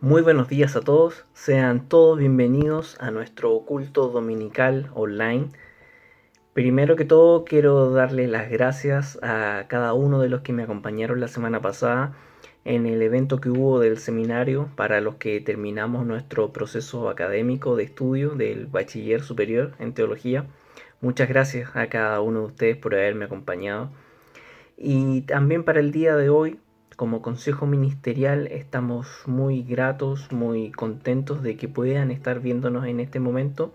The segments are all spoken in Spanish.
Muy buenos días a todos, sean todos bienvenidos a nuestro culto dominical online. Primero que todo quiero darle las gracias a cada uno de los que me acompañaron la semana pasada en el evento que hubo del seminario para los que terminamos nuestro proceso académico de estudio del bachiller superior en teología. Muchas gracias a cada uno de ustedes por haberme acompañado. Y también para el día de hoy, como consejo ministerial, estamos muy gratos, muy contentos de que puedan estar viéndonos en este momento.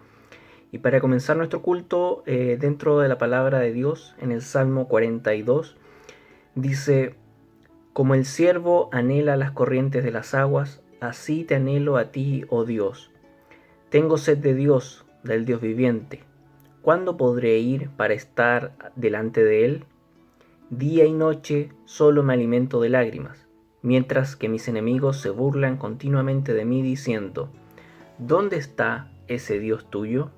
Y para comenzar nuestro culto, dentro de la palabra de Dios, en el Salmo 42, dice: Como el ciervo anhela las corrientes de las aguas, así te anhelo a ti, oh Dios. Tengo sed de Dios, del Dios viviente. ¿Cuándo podré ir para estar delante de Él? Día y noche solo me alimento de lágrimas, mientras que mis enemigos se burlan continuamente de mí diciendo: ¿Dónde está ese Dios tuyo?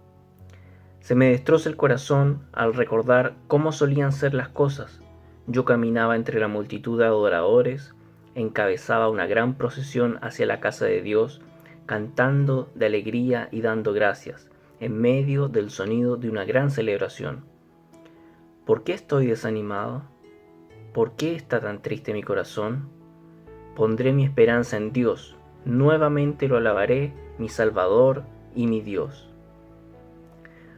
Se me destroza el corazón al recordar cómo solían ser las cosas. Yo caminaba entre la multitud de adoradores, encabezaba una gran procesión hacia la casa de Dios, cantando de alegría y dando gracias, en medio del sonido de una gran celebración. ¿Por qué estoy desanimado? ¿Por qué está tan triste mi corazón? Pondré mi esperanza en Dios, nuevamente lo alabaré, mi Salvador y mi Dios.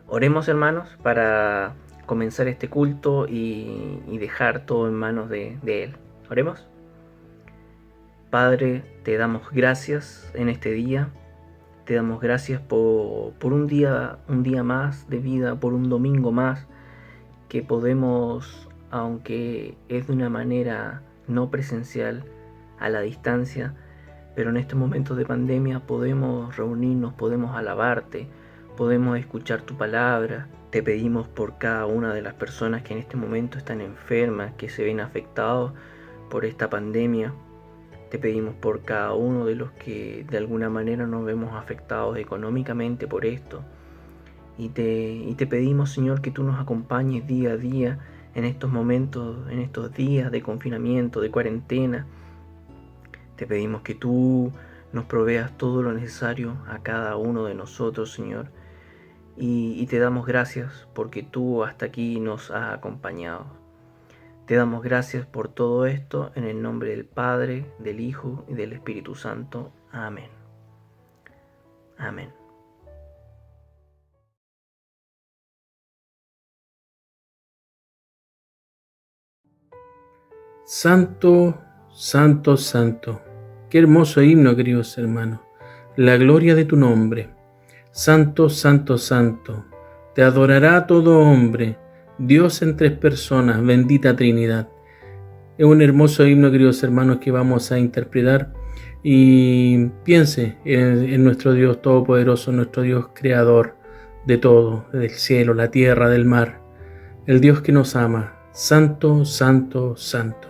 Oremos, hermanos, para comenzar este culto y dejar todo en manos de Él. Oremos. Padre, te damos gracias en este día. Te damos gracias por un día más de vida, por un domingo más que podemos, aunque es de una manera no presencial, a la distancia, pero en estos momentos de pandemia podemos reunirnos, podemos alabarte, podemos escuchar tu palabra. Te pedimos por cada una de las personas que en este momento están enfermas, que se ven afectados por esta pandemia. Te pedimos por cada uno de los que de alguna manera nos vemos afectados económicamente por esto. Y te pedimos, Señor, que tú nos acompañes día a día en estos momentos, en estos días de confinamiento, de cuarentena. Te pedimos que tú nos proveas todo lo necesario a cada uno de nosotros, Señor. Y te damos gracias porque tú hasta aquí nos has acompañado. Te damos gracias por todo esto en el nombre del Padre, del Hijo y del Espíritu Santo. Amén. Amén. Santo, santo, santo. Qué hermoso himno, queridos hermanos. La gloria de tu nombre. Santo, santo, santo. Te adorará todo hombre. Dios en tres personas, bendita Trinidad. Es un hermoso himno, queridos hermanos, que vamos a interpretar. Y piense en nuestro Dios todopoderoso, nuestro Dios creador de todo, del cielo, la tierra, del mar. El Dios que nos ama. Santo, santo, santo.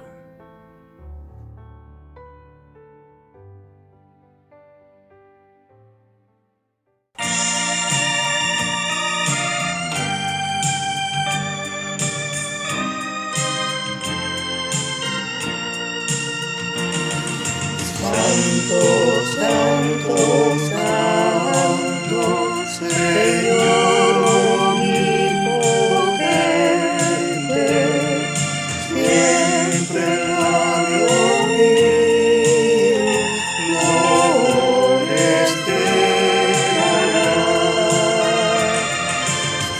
Santo, santo, santo, Señor omnipotente, siempre el labio mío flores te dará.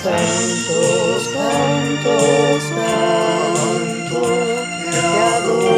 Santo, santo, santo, te adoro.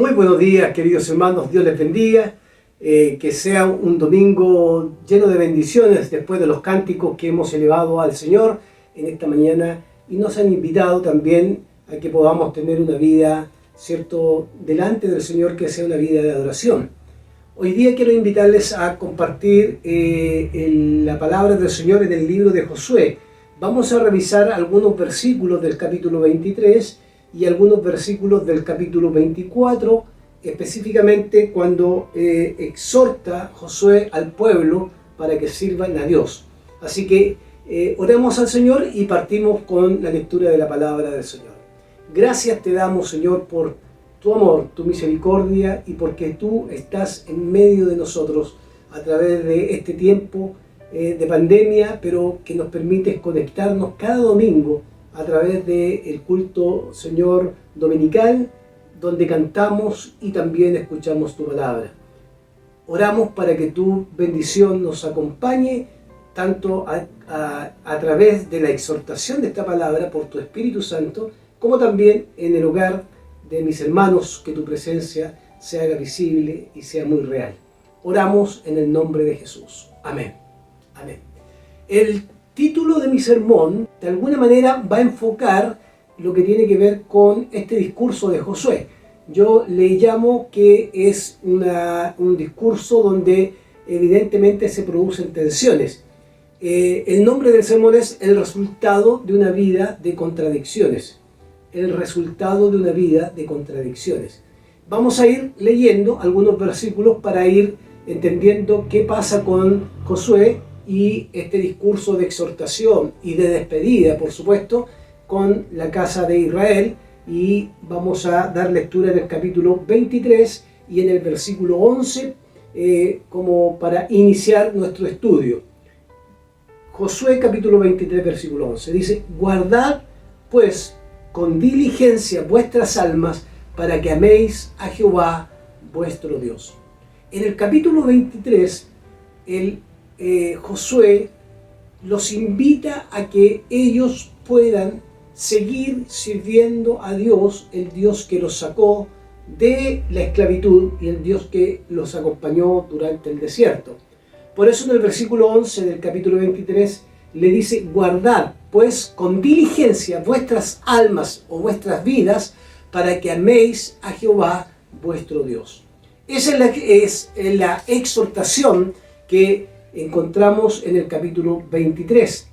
Muy buenos días, queridos hermanos, Dios les bendiga. Que sea un domingo lleno de bendiciones después de los cánticos que hemos elevado al Señor en esta mañana, y nos han invitado también a que podamos tener una vida, ¿cierto?, delante del Señor, que sea una vida de adoración. Hoy día quiero invitarles a compartir la palabra del Señor en el libro de Josué. Vamos a revisar algunos versículos del capítulo 23 y algunos versículos del capítulo 24, específicamente cuando exhorta Josué al pueblo para que sirvan a Dios. Así que oremos al Señor y partimos con la lectura de la palabra del Señor. Gracias te damos, Señor, por tu amor, tu misericordia, y porque tú estás en medio de nosotros a través de este tiempo de pandemia, pero que nos permites conectarnos cada domingo a través del culto, Señor, dominical, donde cantamos y también escuchamos tu palabra. Oramos para que tu bendición nos acompañe, tanto a través de la exhortación de esta palabra por tu Espíritu Santo, como también en el hogar de mis hermanos, que tu presencia se haga visible y sea muy real. Oramos en el nombre de Jesús. Amén. Amén. El título de mi sermón, de alguna manera, va a enfocar lo que tiene que ver con este discurso de Josué. Yo le llamo que es un discurso donde evidentemente se producen tensiones. El nombre del sermón es el resultado de una vida de contradicciones. El resultado de una vida de contradicciones. Vamos a ir leyendo algunos versículos para ir entendiendo qué pasa con Josué y este discurso de exhortación y de despedida, por supuesto, con la casa de Israel. Y vamos a dar lectura en el capítulo 23 y en el versículo 11 como para iniciar nuestro estudio. Josué capítulo 23 versículo 11 dice: guardad pues con diligencia vuestras almas, para que améis a Jehová vuestro Dios. En el capítulo 23 Josué los invita a que ellos puedan seguir sirviendo a Dios, el Dios que los sacó de la esclavitud y el Dios que los acompañó durante el desierto. Por eso en el versículo 11 del capítulo 23 le dice: guardad pues con diligencia vuestras almas o vuestras vidas, para que améis a Jehová vuestro Dios. Esa es la exhortación que encontramos en el capítulo 23.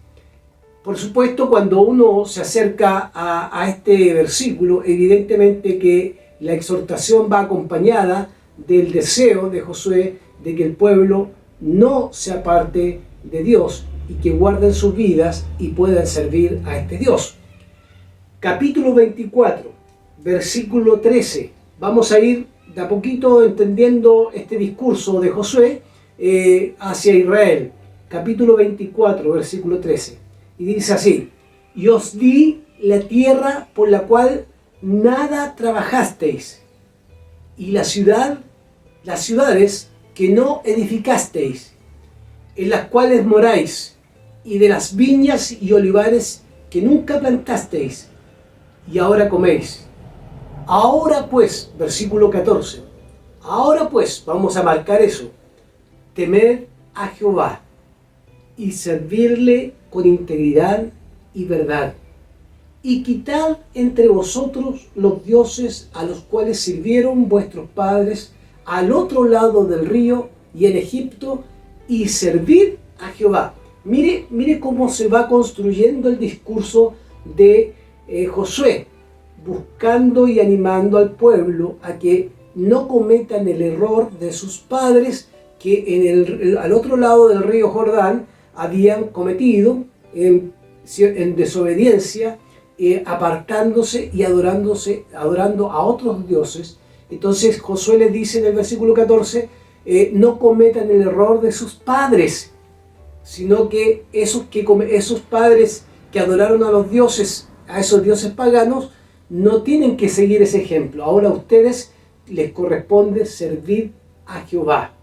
Por supuesto, cuando uno se acerca a este versículo, evidentemente que la exhortación va acompañada del deseo de Josué de que el pueblo no se aparte de Dios y que guarden sus vidas y puedan servir a este Dios. Capítulo 24, versículo 13. Vamos a ir de a poquito entendiendo este discurso de Josué hacia Israel. Capítulo 24, versículo 13. Y dice así: y os di la tierra por la cual nada trabajasteis, y las ciudades que no edificasteis, en las cuales moráis, y de las viñas y olivares que nunca plantasteis, y ahora coméis. Ahora pues, versículo 14, ahora pues, vamos a marcar eso: temed a Jehová y servirle con integridad y verdad, y quitad entre vosotros los dioses a los cuales sirvieron vuestros padres al otro lado del río y en Egipto, y servid a Jehová. Mire cómo se va construyendo el discurso de Josué, buscando y animando al pueblo a que no cometan el error de sus padres, que al otro lado del río Jordán habían cometido en desobediencia, apartándose y adorando a otros dioses. Entonces Josué les dice en el versículo 14, no cometan el error de sus padres, sino que esos padres que adoraron a los dioses, a esos dioses paganos, no tienen que seguir ese ejemplo. Ahora a ustedes les corresponde servir a Jehová.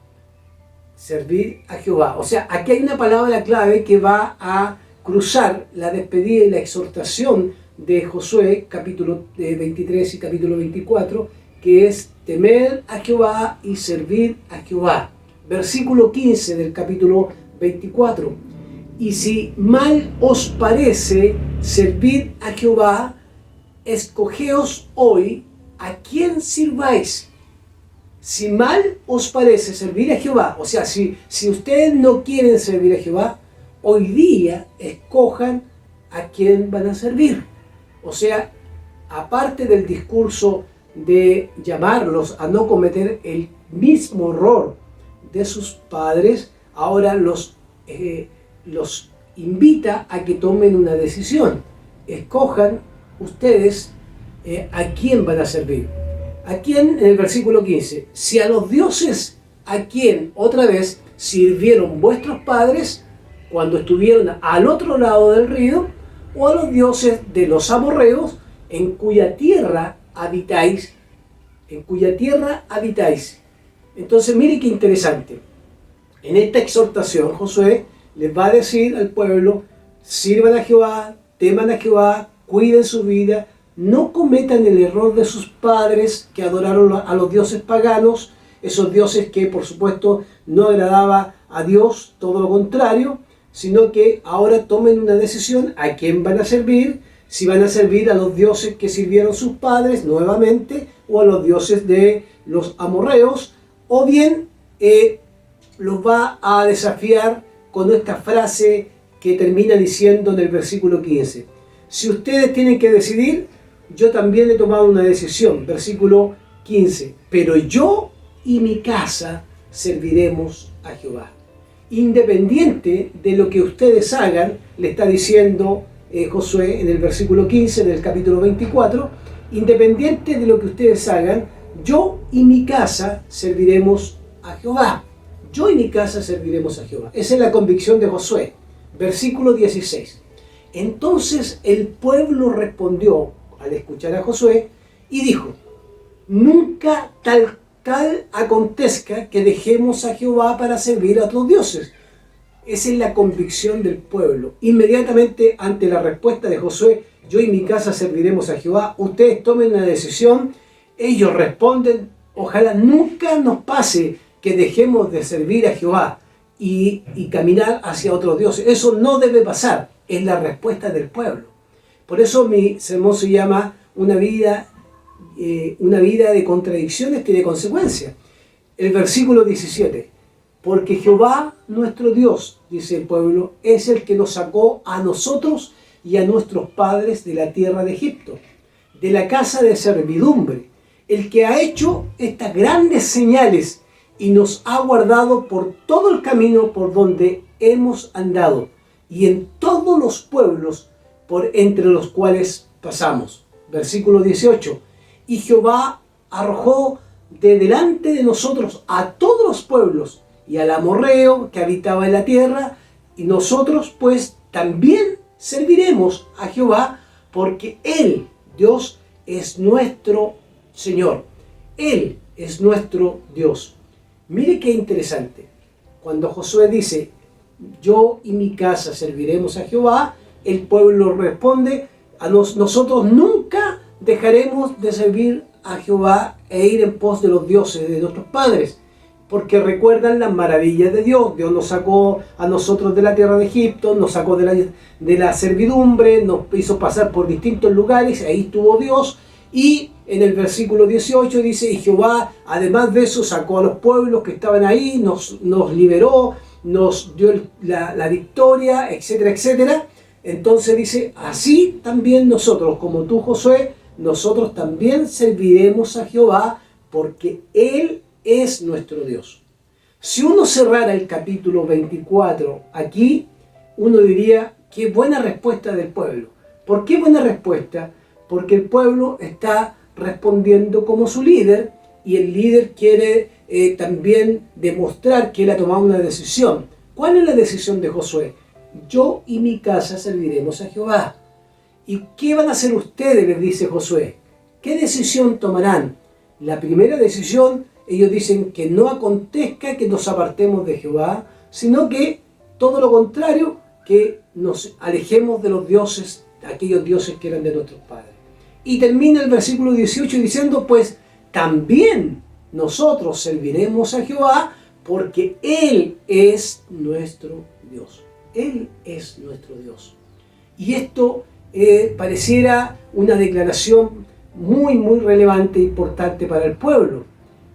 Servir a Jehová. O sea, aquí hay una palabra clave que va a cruzar la despedida y la exhortación de Josué, capítulo 23 y capítulo 24, que es temer a Jehová y servir a Jehová. Versículo 15 del capítulo 24. Y si mal os parece servir a Jehová, escogeos hoy a quién sirváis. Si mal os parece servir a Jehová, o sea, si ustedes no quieren servir a Jehová, hoy día escojan a quién van a servir. O sea, aparte del discurso de llamarlos a no cometer el mismo error de sus padres, ahora los invita a que tomen una decisión. Escojan ustedes a quién van a servir. ¿A quién? En el versículo 15. Si a los dioses a quien otra vez sirvieron vuestros padres cuando estuvieron al otro lado del río, o a los dioses de los amorreos en cuya tierra habitáis. Entonces mire qué interesante. En esta exhortación Josué les va a decir al pueblo: sirvan a Jehová, teman a Jehová, cuiden su vida, no cometan el error de sus padres que adoraron a los dioses paganos, esos dioses que por supuesto no agradaba a Dios, todo lo contrario, sino que ahora tomen una decisión a quién van a servir, si van a servir a los dioses que sirvieron sus padres nuevamente, o a los dioses de los amorreos, o bien los va a desafiar con esta frase que termina diciendo en el versículo 15: si ustedes tienen que decidir, yo también he tomado una decisión. Versículo 15: pero yo y mi casa serviremos a Jehová. Independiente de lo que ustedes hagan, le está diciendo Josué en el versículo 15 del capítulo 24, independiente de lo que ustedes hagan, yo y mi casa serviremos a Jehová. Yo y mi casa serviremos a Jehová. Esa es la convicción de Josué. Versículo 16. Entonces el pueblo respondió al escuchar a Josué y dijo: nunca tal acontezca que dejemos a Jehová para servir a otros dioses. Esa es la convicción del pueblo. Inmediatamente ante la respuesta de Josué, yo y mi casa serviremos a Jehová, ustedes tomen una decisión. Ellos responden: ojalá nunca nos pase que dejemos de servir a Jehová y caminar hacia otros dioses. Eso no debe pasar. Es la respuesta del pueblo. Por eso mi sermón se llama una vida de contradicciones que de consecuencias. El versículo 17: porque Jehová nuestro Dios, dice el pueblo, es el que nos sacó a nosotros y a nuestros padres de la tierra de Egipto, de la casa de servidumbre, el que ha hecho estas grandes señales y nos ha guardado por todo el camino por donde hemos andado y en todos los pueblos por entre los cuales pasamos. Versículo 18: y Jehová arrojó de delante de nosotros a todos los pueblos y al amorreo que habitaba en la tierra, y nosotros pues también serviremos a Jehová, porque Él, Dios, es nuestro Señor. Él es nuestro Dios. Mire qué interesante. Cuando Josué dice: yo y mi casa serviremos a Jehová, el pueblo responde: nosotros nunca dejaremos de servir a Jehová e ir en pos de los dioses de nuestros padres, porque recuerdan las maravillas de Dios. Dios nos sacó a nosotros de la tierra de Egipto, nos sacó de la servidumbre, nos hizo pasar por distintos lugares, ahí estuvo Dios. Y en el versículo 18 dice: y Jehová, además de eso, sacó a los pueblos que estaban ahí, nos liberó, nos dio la victoria, etcétera, etcétera. Entonces dice: así también nosotros, como tú, Josué, nosotros también serviremos a Jehová, porque Él es nuestro Dios. Si uno cerrara el capítulo 24 aquí, uno diría: qué buena respuesta del pueblo. ¿Por qué buena respuesta? Porque el pueblo está respondiendo como su líder, y el líder quiere también demostrar que él ha tomado una decisión. ¿Cuál es la decisión de Josué? Yo y mi casa serviremos a Jehová. ¿Y qué van a hacer ustedes?, les dice Josué. ¿Qué decisión tomarán? La primera decisión, ellos dicen que no acontezca que nos apartemos de Jehová, sino que todo lo contrario, que nos alejemos de los dioses, aquellos dioses que eran de nuestros padres. Y termina el versículo 18 diciendo: pues también nosotros serviremos a Jehová porque Él es nuestro Dios. Él es nuestro Dios. Y esto pareciera una declaración muy, muy relevante e importante para el pueblo.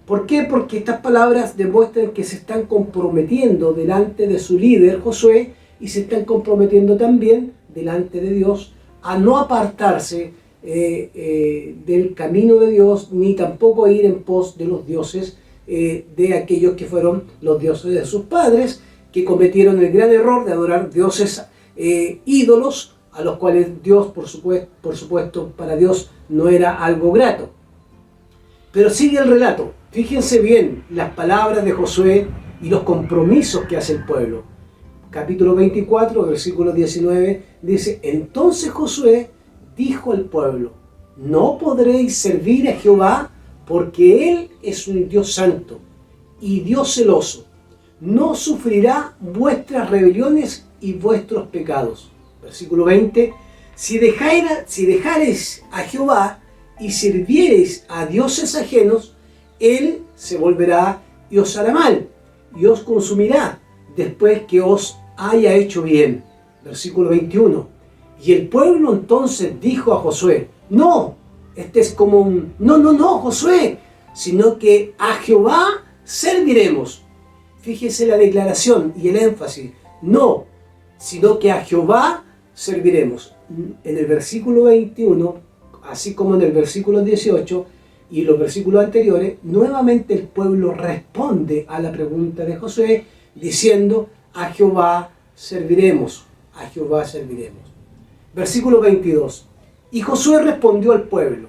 ¿Por qué? Porque estas palabras demuestran que se están comprometiendo delante de su líder, Josué, y se están comprometiendo también delante de Dios a no apartarse del camino de Dios, ni tampoco ir en pos de los dioses de aquellos que fueron los dioses de sus padres, que cometieron el gran error de adorar dioses ídolos, a los cuales Dios, por supuesto, para Dios no era algo grato. Pero sigue el relato. Fíjense bien las palabras de Josué y los compromisos que hace el pueblo. Capítulo 24, versículo 19, dice: entonces Josué dijo al pueblo: no podréis servir a Jehová, porque Él es un Dios santo y Dios celoso. No sufrirá vuestras rebeliones y vuestros pecados. Versículo 20, si dejareis a Jehová y sirviereis a dioses ajenos, Él se volverá y os hará mal, y os consumirá después que os haya hecho bien. Versículo 21, y el pueblo entonces dijo a Josué: no, este es como un no, Josué, sino que a Jehová serviremos. Fíjese la declaración y el énfasis: no, sino que a Jehová serviremos. En el versículo 21, así como en el versículo 18 y los versículos anteriores, nuevamente el pueblo responde a la pregunta de Josué diciendo: a Jehová serviremos, a Jehová serviremos. Versículo 22, y Josué respondió al pueblo: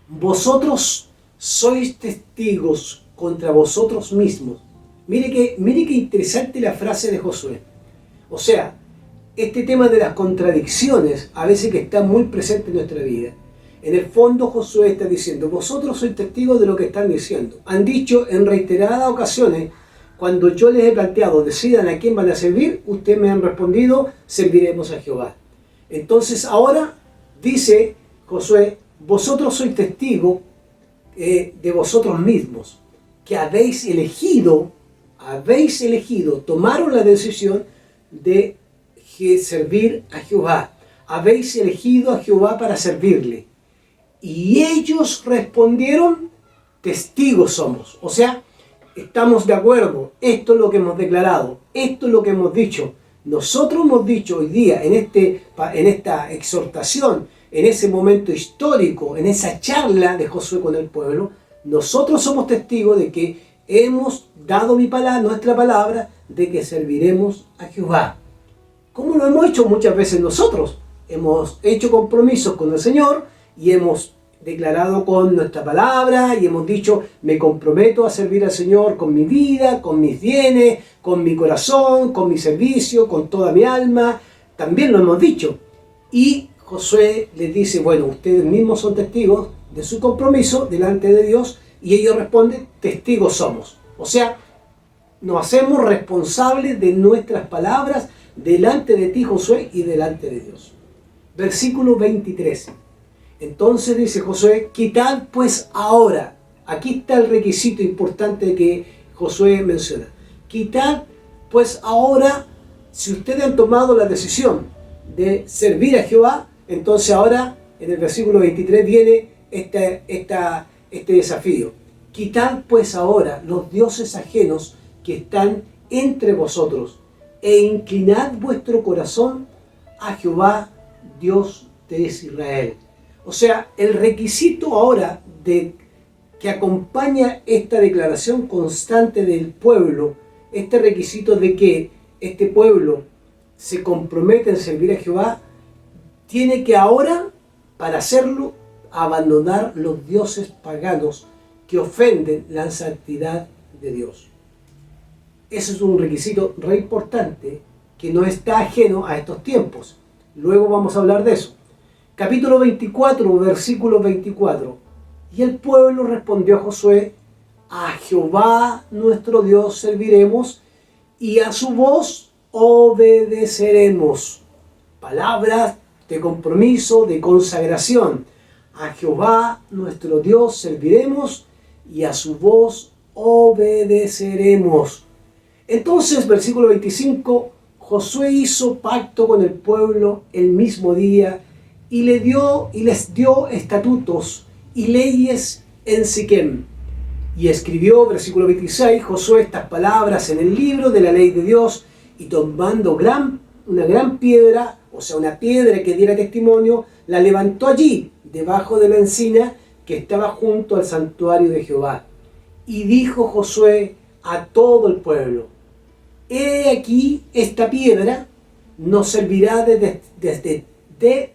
vosotros sois testigos contra vosotros mismos. Mire que interesante la frase de Josué. O sea, este tema de las contradicciones a veces que está muy presente en nuestra vida. En el fondo Josué está diciendo: vosotros sois testigos de lo que están diciendo. Han dicho en reiteradas ocasiones, cuando yo les he planteado, decidan a quién van a servir, ustedes me han respondido: serviremos a Jehová. Entonces ahora dice Josué: vosotros sois testigos de vosotros mismos, que habéis elegido, tomaron la decisión de servir a Jehová. Habéis elegido a Jehová para servirle. Y ellos respondieron: testigos somos. O sea, estamos de acuerdo, esto es lo que hemos declarado, esto es lo que hemos dicho. Nosotros hemos dicho hoy día, en esta exhortación, en ese momento histórico, en esa charla de Josué con el pueblo, nosotros somos testigos de que hemos dado nuestra palabra de que serviremos a Jehová. ¿Cómo lo hemos hecho muchas veces nosotros? Hemos hecho compromisos con el Señor y hemos declarado con nuestra palabra y hemos dicho: me comprometo a servir al Señor con mi vida, con mis bienes, con mi corazón, con mi servicio, con toda mi alma. También lo hemos dicho. Y Josué les dice: bueno, ustedes mismos son testigos de su compromiso delante de Dios, y ellos responden: testigos somos. O sea, nos hacemos responsables de nuestras palabras delante de ti, Josué, y delante de Dios. Versículo 23. Entonces dice Josué: quitad pues ahora. Aquí está el requisito importante que Josué menciona. Quitad pues ahora, si ustedes han tomado la decisión de servir a Jehová, entonces ahora en el versículo 23 viene este desafío. Quitad pues ahora los dioses ajenos que están entre vosotros, e inclinad vuestro corazón a Jehová, Dios de Israel. O sea, el requisito ahora que acompaña esta declaración constante del pueblo, este requisito de que este pueblo se compromete en servir a Jehová, tiene que ahora, para hacerlo, abandonar los dioses paganos que ofenden la santidad de Dios. Ese es un requisito re importante que no está ajeno a estos tiempos. Luego vamos a hablar de eso. Capítulo 24, versículo 24. Y el pueblo respondió a Josué: a Jehová nuestro Dios serviremos y a su voz obedeceremos. Palabras de compromiso, de consagración. a Jehová nuestro Dios serviremos y a su voz obedeceremos. Entonces, versículo 25, Josué hizo pacto con el pueblo el mismo día y les dio estatutos y leyes en Siquem. Y escribió, versículo 26, Josué estas palabras en el libro de la ley de Dios, y tomando una gran piedra, o sea, una piedra que diera testimonio, la levantó allí, debajo de la encina que estaba junto al santuario de Jehová. Y dijo Josué a todo el pueblo: he aquí, esta piedra nos servirá de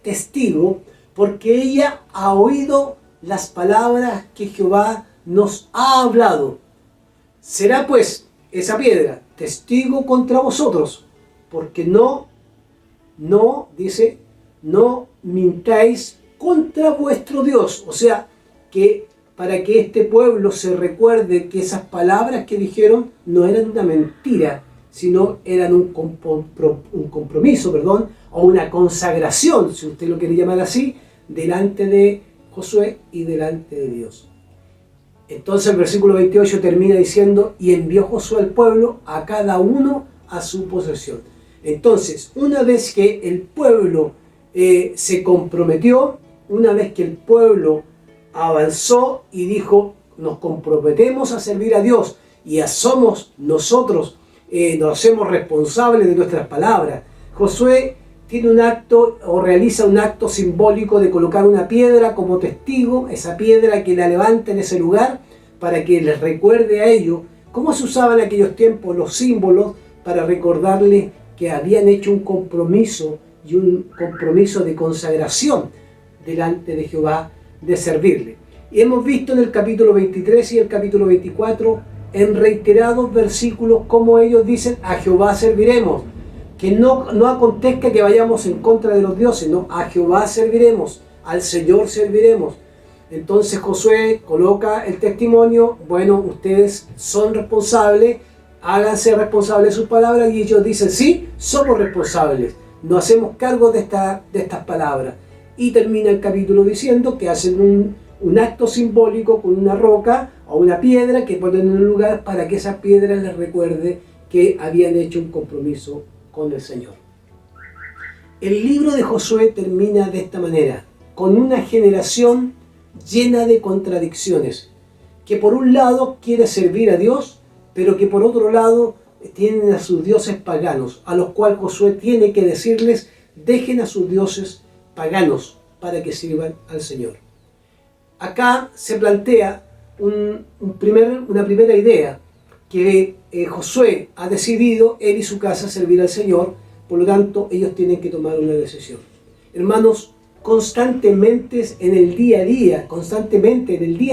testigo, porque ella ha oído las palabras que Jehová nos ha hablado. Será pues esa piedra testigo contra vosotros, porque no mintáis contra vuestro Dios. O sea, que para que este pueblo se recuerde que esas palabras que dijeron no eran una mentira, sino eran un compromiso, o una consagración, si usted lo quiere llamar así, delante de Josué y delante de Dios. Entonces el versículo 28 termina diciendo: y envió Josué al pueblo a cada uno a su posesión. Entonces, una vez que el pueblo se comprometió, una vez que el pueblo avanzó y dijo: nos comprometemos a servir a Dios y somos nosotros, nos hacemos responsables de nuestras palabras. Josué tiene un acto o realiza un acto simbólico de colocar una piedra como testigo, esa piedra que la levanta en ese lugar para que les recuerde a ellos cómo se usaban en aquellos tiempos los símbolos para recordarles que habían hecho un compromiso y un compromiso de consagración delante de Jehová de servirle. Y hemos visto en el capítulo 23 y el capítulo 24 en reiterados versículos cómo ellos dicen: a Jehová serviremos. Que no acontezca que vayamos en contra de los dioses, no, a Jehová serviremos, al Señor serviremos. Entonces Josué coloca el testimonio: bueno, ustedes son responsables, háganse responsables de sus palabras, y ellos dicen: sí, somos responsables, nos hacemos cargo de estas palabras. Y termina el capítulo diciendo que hacen un acto simbólico con una roca o una piedra que ponen en un lugar para que esa piedra les recuerde que habían hecho un compromiso con el Señor. El libro de Josué termina de esta manera, con una generación llena de contradicciones, que por un lado quiere servir a Dios, pero que por otro lado tienen a sus dioses paganos, a los cuales Josué tiene que decirles: dejen a sus dioses paganos para que sirvan al Señor. Acá se plantea una primera idea, que Josué ha decidido, él y su casa, servir al Señor, por lo tanto ellos tienen que tomar una decisión. Hermanos, constantemente en el día a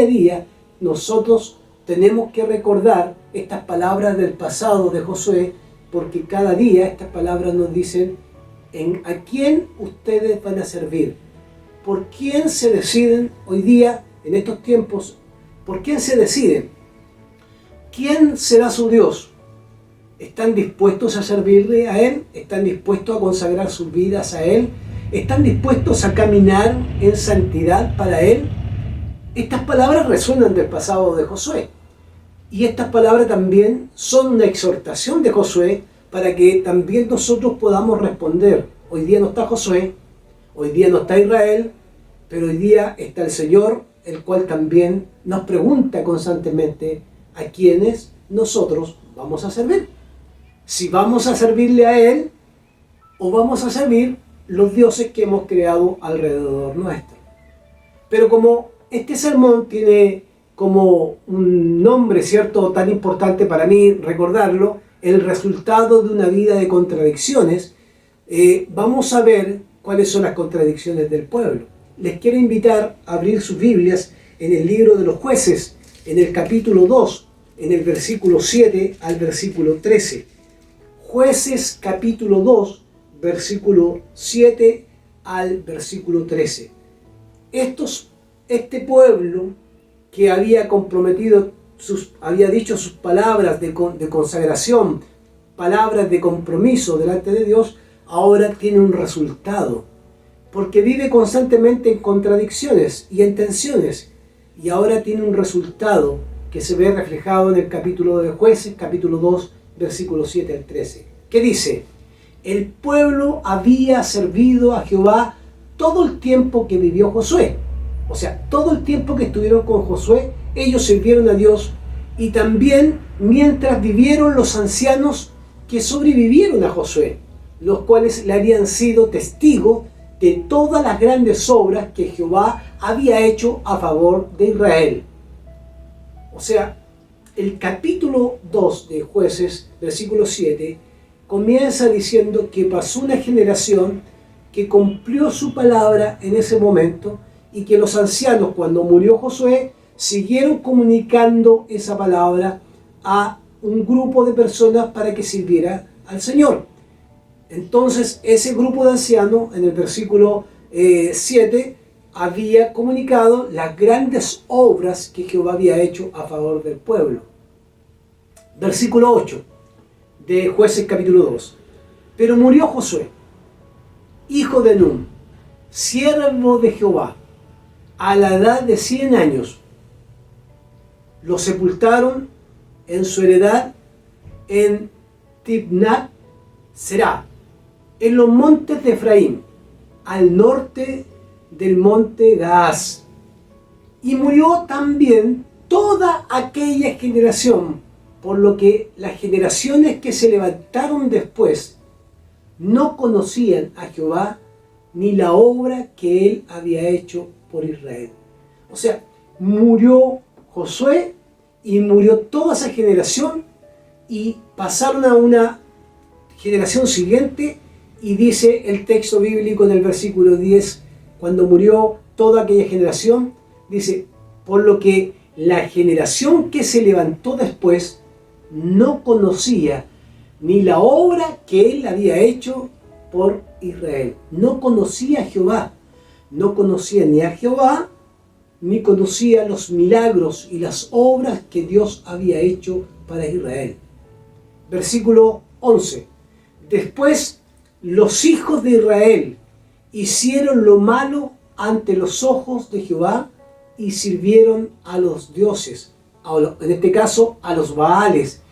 día, nosotros tenemos que recordar estas palabras del pasado de Josué, porque cada día estas palabras nos dicen a quién ustedes van a servir, por quién se deciden hoy día, en estos tiempos, por quién se deciden. ¿Quién será su Dios? ¿Están dispuestos a servirle a Él? ¿Están dispuestos a consagrar sus vidas a Él? ¿Están dispuestos a caminar en santidad para Él? Estas palabras resuenan del pasado de Josué. Y estas palabras también son una exhortación de Josué para que también nosotros podamos responder. Hoy día no está Josué, hoy día no está Israel, pero hoy día está el Señor, el cual también nos pregunta constantemente: a quienes nosotros vamos a servir. Si vamos a servirle a Él o vamos a servir los dioses que hemos creado alrededor nuestro. Pero como este sermón tiene como un nombre, ¿cierto?, tan importante para mí recordarlo, el resultado de una vida de contradicciones, vamos a ver cuáles son las contradicciones del pueblo. Les quiero invitar a abrir sus Biblias en el libro de los Jueces, en el capítulo 2, en el versículo 7 al versículo 13. Jueces capítulo 2, versículo 7 al versículo 13. Este pueblo que había comprometido, había dicho sus palabras de consagración, palabras de compromiso delante de Dios, ahora tiene un resultado. porque vive constantemente en contradicciones y en tensiones, y ahora tiene un resultado que se ve reflejado en el capítulo de Jueces, capítulo 2, versículos 7 al 13, que dice: el pueblo había servido a Jehová todo el tiempo que vivió Josué. O sea, todo el tiempo que estuvieron con Josué, ellos sirvieron a Dios, y también mientras vivieron los ancianos que sobrevivieron a Josué, los cuales le habían sido testigos de todas las grandes obras que Jehová había hecho a favor de Israel. O sea, el capítulo 2 de Jueces, versículo 7, comienza diciendo que pasó una generación que cumplió su palabra en ese momento, y que los ancianos, cuando murió Josué, siguieron comunicando esa palabra a un grupo de personas para que sirviera al Señor. Entonces, ese grupo de ancianos, en el versículo 7, había comunicado las grandes obras que Jehová había hecho a favor del pueblo. Versículo 8 de Jueces capítulo 2. Pero murió Josué, hijo de Nun, siervo de Jehová, a la edad de 100 años. Lo sepultaron en su heredad en Timnat Será, en los montes de Efraín, al norte del monte Gaás. Y murió también toda aquella generación, por lo que las generaciones que se levantaron después no conocían a Jehová ni la obra que él había hecho por Israel. O sea, murió Josué y murió toda esa generación, y pasaron a una generación siguiente, y dice el texto bíblico en el versículo 10, cuando murió toda aquella generación, dice: por lo que la generación que se levantó después no conocía ni la obra que él había hecho por Israel. No conocía a Jehová, no conocía ni a Jehová, ni conocía los milagros y las obras que Dios había hecho para Israel. Versículo 11. Después los hijos de Israel hicieron lo malo ante los ojos de Jehová y sirvieron a los dioses, en este caso a los Baales.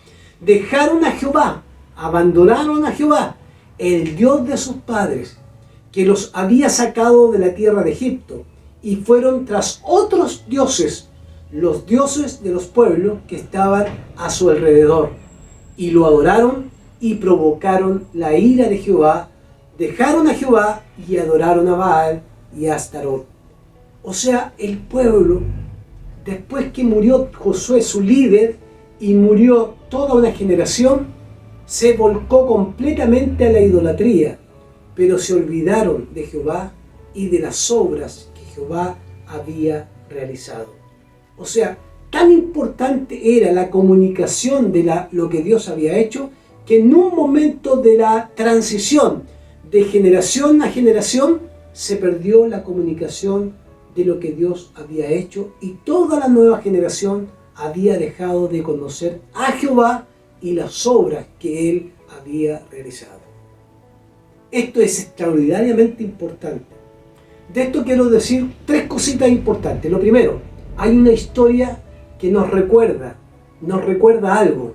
Dejaron a Jehová, abandonaron a Jehová, el Dios de sus padres, que los había sacado de la tierra de Egipto, y fueron tras otros dioses, los dioses de los pueblos que estaban a su alrededor, y lo adoraron y provocaron la ira de Jehová. Dejaron a Jehová y adoraron a Baal y a Astarot. O sea, el pueblo, después que murió Josué, su líder, y murió toda una generación, se volcó completamente a la idolatría, pero se olvidaron de Jehová y de las obras que Jehová había realizado. O sea, tan importante era la comunicación de lo que Dios había hecho, que en un momento de la transición de generación a generación se perdió la comunicación de lo que Dios había hecho, y toda la nueva generación había dejado de conocer a Jehová y las obras que él había realizado. Esto es extraordinariamente importante. De esto quiero decir tres cositas importantes. Lo primero, hay una historia que nos recuerda algo,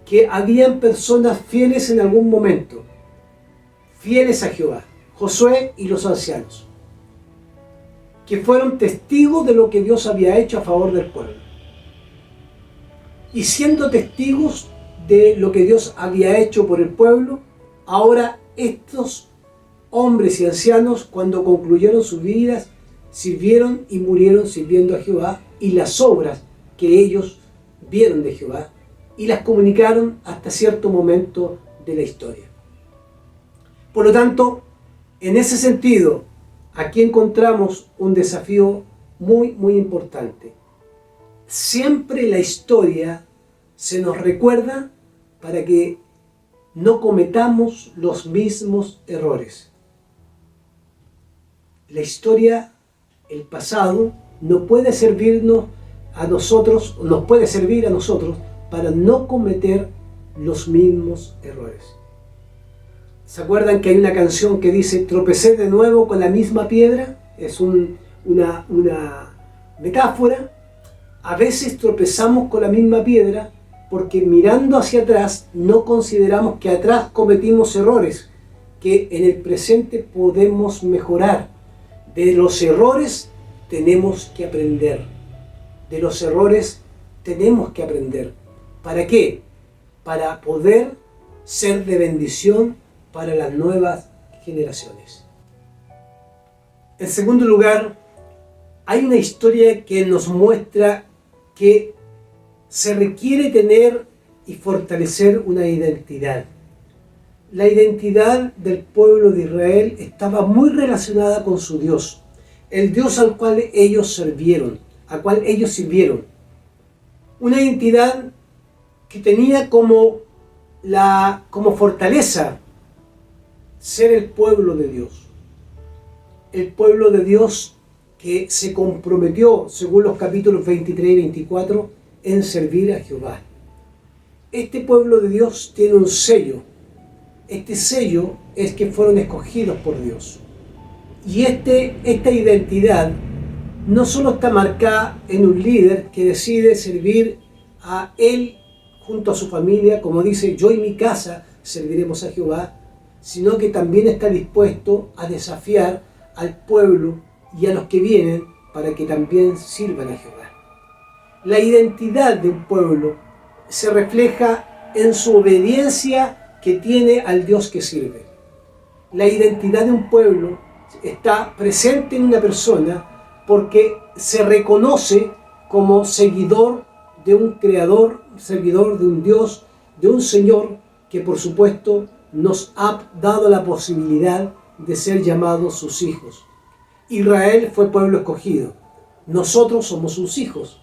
que habían personas fieles en algún momento, fieles a Jehová, Josué y los ancianos, que fueron testigos de lo que Dios había hecho a favor del pueblo. Y siendo testigos de lo que Dios había hecho por el pueblo, ahora estos hombres y ancianos, cuando concluyeron sus vidas, sirvieron y murieron sirviendo a Jehová, y las obras que ellos vieron de Jehová, y las comunicaron hasta cierto momento de la historia. Por lo tanto, en ese sentido, aquí encontramos un desafío muy, muy importante. Siempre la historia se nos recuerda para que no cometamos los mismos errores. La historia, el pasado, nos puede servir a nosotros para no cometer los mismos errores. ¿Se acuerdan que hay una canción que dice tropecé de nuevo con la misma piedra? Es una metáfora. A veces tropezamos con la misma piedra porque mirando hacia atrás no consideramos que atrás cometimos errores, que en el presente podemos mejorar. De los errores tenemos que aprender. De los errores tenemos que aprender. ¿Para qué? Para poder ser de bendición para las nuevas generaciones. En segundo lugar, hay una historia que nos muestra que se requiere tener y fortalecer una identidad. La identidad del pueblo de Israel estaba muy relacionada con su Dios, el Dios al cual ellos sirvieron. Una identidad que tenía como fortaleza ser el pueblo de Dios. El pueblo de Dios que se comprometió, según los capítulos 23 y 24, en servir a Jehová. Este pueblo de Dios tiene un sello. Este sello es que fueron escogidos por Dios. Y esta identidad no solo está marcada en un líder que decide servir a él junto a su familia, como dice, yo y mi casa serviremos a Jehová, sino que también está dispuesto a desafiar al pueblo y a los que vienen para que también sirvan a Jehová. La identidad de un pueblo se refleja en su obediencia que tiene al Dios que sirve. La identidad de un pueblo está presente en una persona porque se reconoce como seguidor de un creador, seguidor de un Dios, de un Señor que por supuesto nos ha dado la posibilidad de ser llamados sus hijos. Israel fue pueblo escogido. Nosotros somos sus hijos,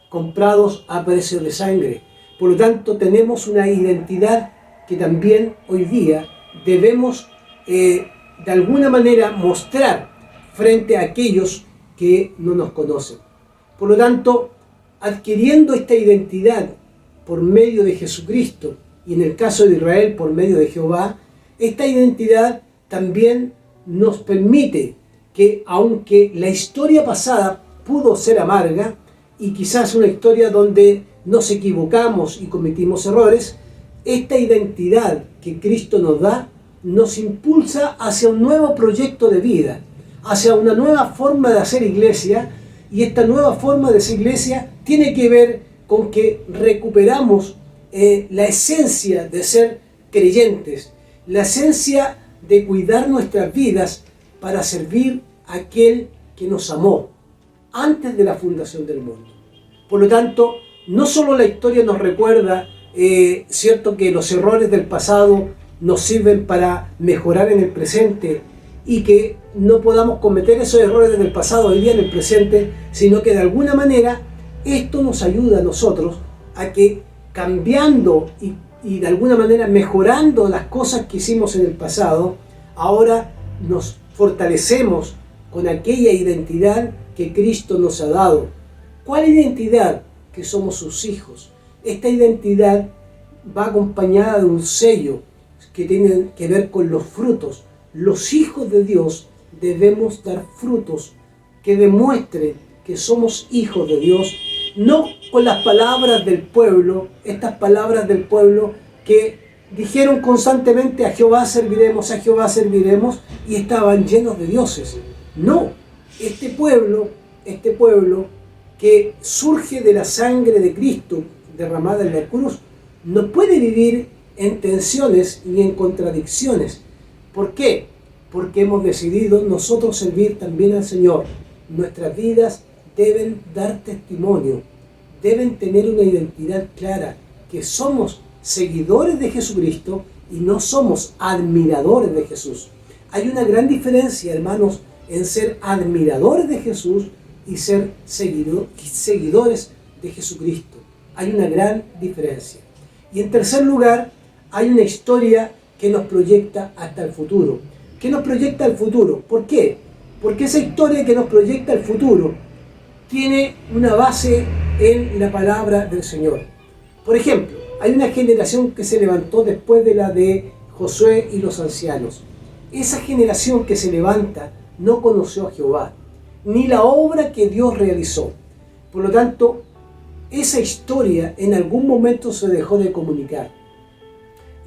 comprados a precio de sangre. Por lo tanto, tenemos una identidad que también hoy día debemos de alguna manera mostrar frente a aquellos que no nos conocen. Por lo tanto, adquiriendo esta identidad por medio de Jesucristo y en el caso de Israel por medio de Jehová, esta identidad también nos permite que aunque la historia pasada pudo ser amarga y quizás una historia donde nos equivocamos y cometimos errores, esta identidad que Cristo nos da nos impulsa hacia un nuevo proyecto de vida, hacia una nueva forma de hacer iglesia, y esta nueva forma de hacer iglesia tiene que ver con que recuperamos la esencia de ser creyentes, la esencia de cuidar nuestras vidas para servir a aquel que nos amó antes de la fundación del mundo. Por lo tanto, no solo la historia nos recuerda, cierto, que los errores del pasado nos sirven para mejorar en el presente y que no podamos cometer esos errores del pasado hoy día en el presente, sino que de alguna manera esto nos ayuda a nosotros a que cambiando y de alguna manera mejorando las cosas que hicimos en el pasado, ahora nos fortalecemos con aquella identidad que Cristo nos ha dado. ¿Cuál identidad? Que somos sus hijos. Esta identidad va acompañada de un sello que tiene que ver con los frutos. Los hijos de Dios debemos dar frutos que demuestren que somos hijos de Dios, no con las palabras del pueblo, estas palabras del pueblo que dijeron constantemente a Jehová serviremos, y estaban llenos de dioses. No, este pueblo que surge de la sangre de Cristo derramada en la cruz, no puede vivir en tensiones ni en contradicciones. ¿Por qué? Porque hemos decidido nosotros servir también al Señor. Nuestras vidas deben dar testimonio, deben tener una identidad clara, que somos seguidores de Jesucristo y no somos admiradores de Jesús. Hay una gran diferencia, hermanos, en ser admiradores de Jesús y ser seguidores de Jesucristo. Hay una gran diferencia. Y en tercer lugar, hay una historia que nos proyecta hasta el futuro. ¿Qué nos proyecta al futuro? ¿Por qué? Porque esa historia que nos proyecta al futuro tiene una base en la palabra del Señor. Por ejemplo, hay una generación que se levantó después de la de Josué y los ancianos. Esa generación que se levanta no conoció a Jehová, ni la obra que Dios realizó. Por lo tanto, esa historia en algún momento se dejó de comunicar.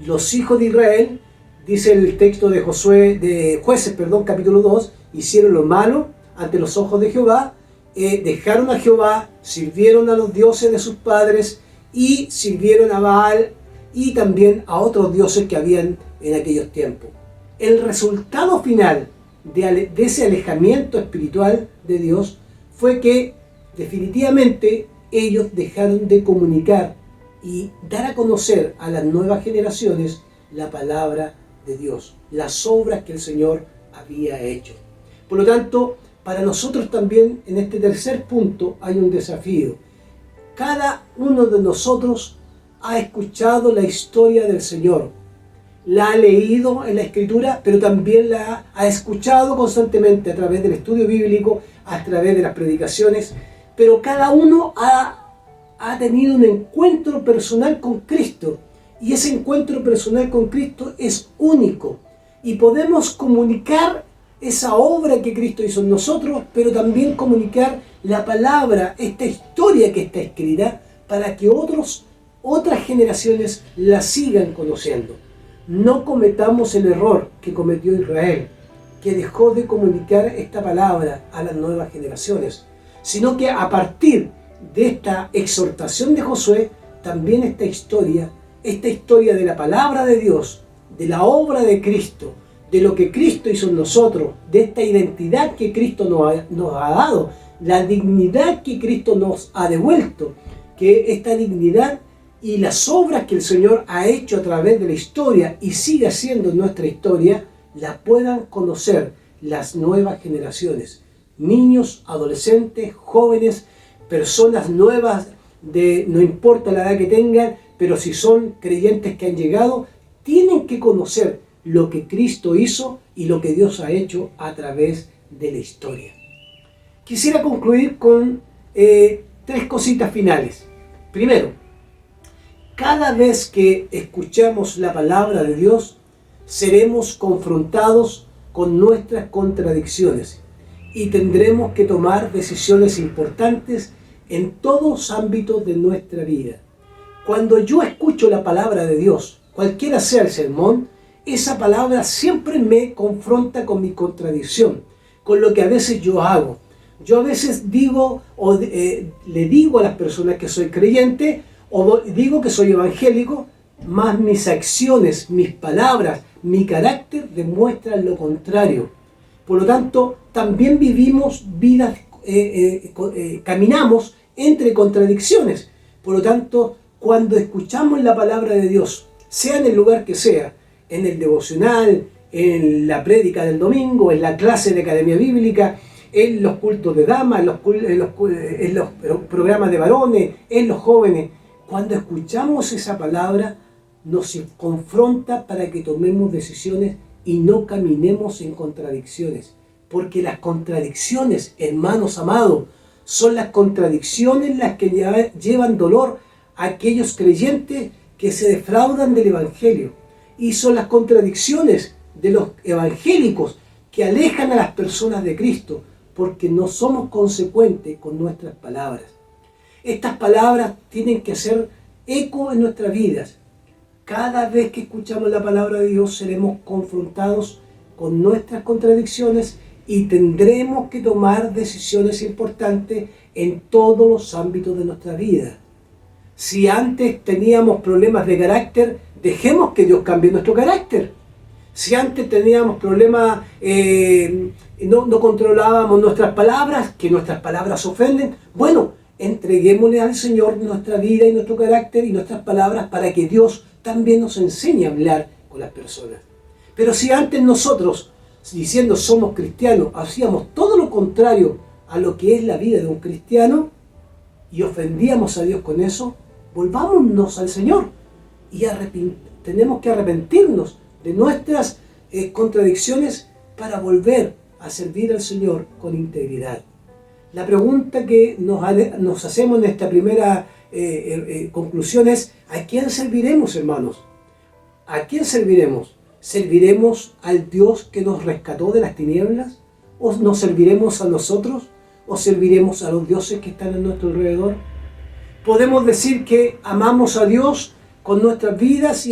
Los hijos de Israel, dice el texto de Jueces, capítulo 2, hicieron lo malo ante los ojos de Jehová, dejaron a Jehová, sirvieron a los dioses de sus padres y sirvieron a Baal y también a otros dioses que habían en aquellos tiempos. El resultado final de ese alejamiento espiritual de Dios fue que definitivamente ellos dejaron de comunicar y dar a conocer a las nuevas generaciones la palabra de Dios, las obras que el Señor había hecho. Por lo tanto, para nosotros también en este tercer punto hay un desafío. Cada uno de nosotros ha escuchado la historia del Señor, la ha leído en la Escritura, pero también la ha escuchado constantemente a través del estudio bíblico, a través de las predicaciones, pero cada uno ha tenido un encuentro personal con Cristo, y ese encuentro personal con Cristo es único, y podemos comunicar esa obra que Cristo hizo en nosotros, pero también comunicar la palabra, esta historia que está escrita, para que otras generaciones la sigan conociendo. No cometamos el error que cometió Israel, que dejó de comunicar esta palabra a las nuevas generaciones, sino que a partir de esta exhortación de Josué, también esta historia de la palabra de Dios, de la obra de Cristo, de lo que Cristo hizo en nosotros, de esta identidad que Cristo nos ha dado, la dignidad que Cristo nos ha devuelto, que esta dignidad y las obras que el Señor ha hecho a través de la historia y sigue haciendo en nuestra historia, la puedan conocer las nuevas generaciones, niños, adolescentes, jóvenes, personas nuevas, no importa la edad que tengan, pero si son creyentes que han llegado, tienen que conocer lo que Cristo hizo y lo que Dios ha hecho a través de la historia. Quisiera concluir con 3 cositas finales. Primero, cada vez que escuchamos la palabra de Dios, seremos confrontados con nuestras contradicciones y tendremos que tomar decisiones importantes en todos los ámbitos de nuestra vida. Cuando yo escucho la palabra de Dios, cualquiera sea el sermón, esa palabra siempre me confronta con mi contradicción, con lo que a veces yo hago. Yo a veces digo le digo a las personas que soy creyente o digo que soy evangélico, más mis acciones, mis palabras, mi carácter demuestran lo contrario. Por lo tanto, también vivimos vidas, caminamos entre contradicciones. Por lo tanto, cuando escuchamos la palabra de Dios, sea en el lugar que sea, en el devocional, en la prédica del domingo, en la clase de academia bíblica, en los cultos de damas, en los programas de varones, en los jóvenes, cuando escuchamos esa palabra, nos confronta para que tomemos decisiones y no caminemos en contradicciones. Porque las contradicciones, hermanos amados, son las contradicciones las que llevan dolor a aquellos creyentes que se defraudan del Evangelio. Y son las contradicciones de los evangélicos que alejan a las personas de Cristo porque no somos consecuentes con nuestras palabras. Estas palabras tienen que hacer eco en nuestras vidas. Cada vez que escuchamos la palabra de Dios seremos confrontados con nuestras contradicciones y tendremos que tomar decisiones importantes en todos los ámbitos de nuestra vida. Si antes teníamos problemas de carácter, dejemos que Dios cambie nuestro carácter. Si antes teníamos problemas, no controlábamos nuestras palabras, que nuestras palabras ofenden, bueno, entreguémosle al Señor nuestra vida y nuestro carácter y nuestras palabras para que Dios también nos enseñe a hablar con las personas. Pero si antes nosotros, diciendo somos cristianos, hacíamos todo lo contrario a lo que es la vida de un cristiano y ofendíamos a Dios con eso, volvámonos al Señor y tenemos que arrepentirnos de nuestras contradicciones para volver a servir al Señor con integridad. La pregunta que nos hacemos en esta primera conclusión es: ¿a quién serviremos, hermanos? ¿A quién serviremos? ¿Serviremos al Dios que nos rescató de las tinieblas? ¿O nos serviremos a nosotros? ¿O serviremos a los dioses que están a nuestro alrededor? Podemos decir que amamos a Dios con nuestras vidas,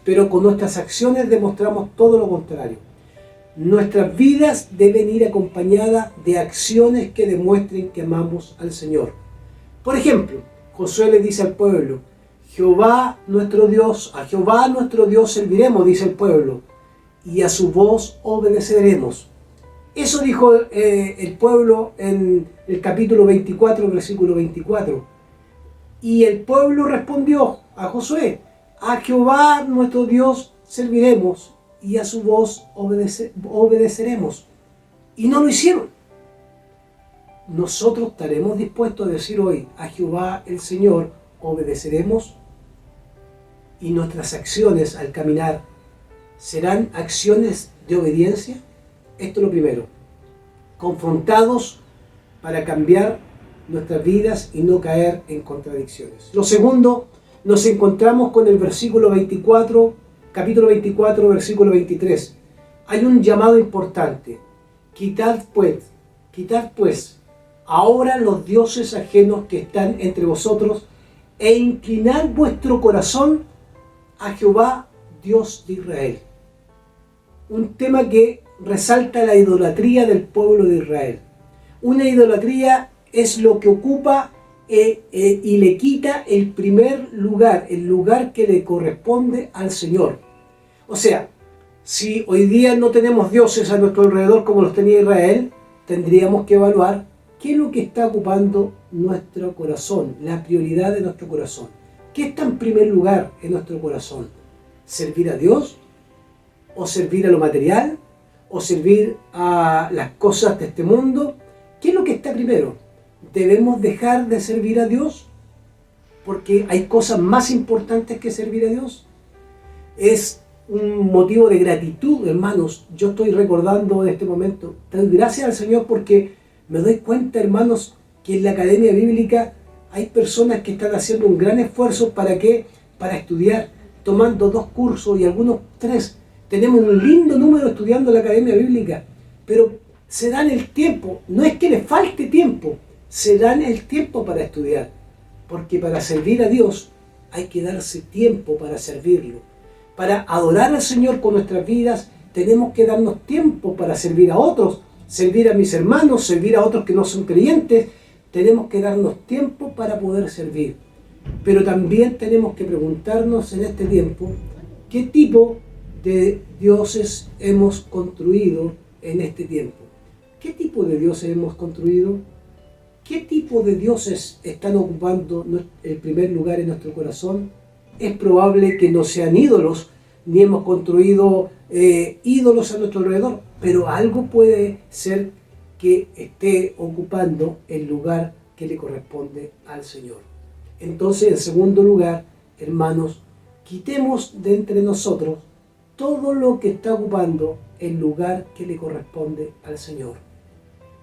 pero con nuestras acciones demostramos todo lo contrario. Nuestras vidas deben ir acompañadas de acciones que demuestren que amamos al Señor. Por ejemplo, Josué le dice al pueblo, a Jehová nuestro Dios serviremos, dice el pueblo, y a su voz obedeceremos. Eso dijo el pueblo en el capítulo 24, versículo 24. Y el pueblo respondió a Josué, a Jehová nuestro Dios serviremos y a su voz obedeceremos. Y no lo hicieron. Nosotros estaremos dispuestos a decir hoy, a Jehová el Señor obedeceremos, y nuestras acciones al caminar serán acciones de obediencia. Esto es lo primero. Confrontados para cambiar nuestras vidas y no caer en contradicciones. Lo segundo, nos encontramos con el versículo 24, capítulo 24, versículo 23. Hay un llamado importante. Quitad pues, ahora los dioses ajenos que están entre vosotros, e inclinad vuestro corazón a Jehová, Dios de Israel. Un tema que resalta la idolatría del pueblo de Israel. Una idolatría es lo que ocupa y le quita el primer lugar, el lugar que le corresponde al Señor. O sea, si hoy día no tenemos dioses a nuestro alrededor como los tenía Israel, tendríamos que evaluar qué es lo que está ocupando nuestro corazón, la prioridad de nuestro corazón. ¿Qué está en primer lugar en nuestro corazón? ¿Servir a Dios? ¿O servir a lo material? ¿O servir a las cosas de este mundo? ¿Qué es lo que está primero? ¿Debemos dejar de servir a Dios? Porque hay cosas más importantes que servir a Dios. Es un motivo de gratitud, hermanos. Yo estoy recordando en este momento, doy gracias al Señor porque me doy cuenta, hermanos, que en la Academia Bíblica hay personas que están haciendo un gran esfuerzo para estudiar, tomando 2 cursos y algunos 3. Tenemos un lindo número estudiando la Academia Bíblica, pero se dan el tiempo. No es que les falte tiempo, se dan el tiempo para estudiar, porque para servir a Dios hay que darse tiempo para servirlo. Para adorar al Señor con nuestras vidas tenemos que darnos tiempo para servir a otros, servir a mis hermanos, servir a otros que no son creyentes. Tenemos que darnos tiempo para poder servir. Pero también tenemos que preguntarnos en este tiempo qué tipo de dioses hemos construido en este tiempo. ¿Qué tipo de dioses hemos construido? ¿Qué tipo de dioses están ocupando el primer lugar en nuestro corazón? Es probable que no sean ídolos, ni hemos construido ídolos a nuestro alrededor, pero algo puede ser que esté ocupando el lugar que le corresponde al Señor. Entonces, en segundo lugar, hermanos, quitemos de entre nosotros todo lo que está ocupando el lugar que le corresponde al Señor.